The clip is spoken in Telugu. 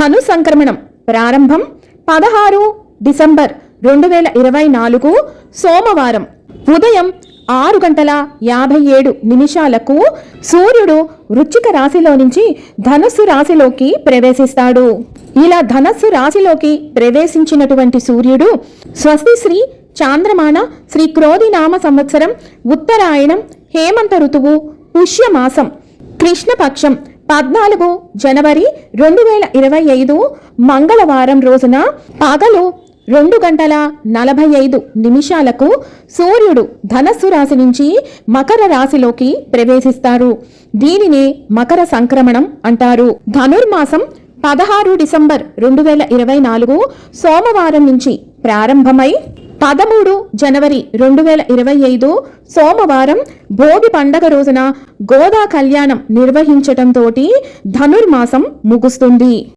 ధను సంక్రమణం ప్రారంభం 16 డిసెంబర్ 2024 సోమవారం ఉదయం 6:57 సూర్యుడు వృశ్చిక రాశిలో నుంచి ధనస్సు రాశిలోకి ప్రవేశిస్తాడు. ఇలా ధనస్సు రాశిలోకి ప్రవేశించినటువంటి సూర్యుడు స్వస్తి శ్రీ చాంద్రమాన శ్రీ క్రోధినామ సంవత్సరం ఉత్తరాయణం హేమంత ఋతువు పుష్యమాసం కృష్ణపక్షం 14 జనవరి 2025 మంగళవారం రోజున పగలు 2:45 సూర్యుడు ధనస్సు రాశి నుంచి మకర రాశిలోకి ప్రవేశిస్తారు. దీనినే మకర సంక్రమణం అంటారు. ధనుర్మాసం 16 డిసెంబర్ 2024 సోమవారం నుంచి ప్రారంభమై 13 జనవరి 2025 సోమవారం భోగి పండగ రోజున గోదా కళ్యాణం నిర్వహించటంతో ధనుర్మాసం ముగుస్తుంది.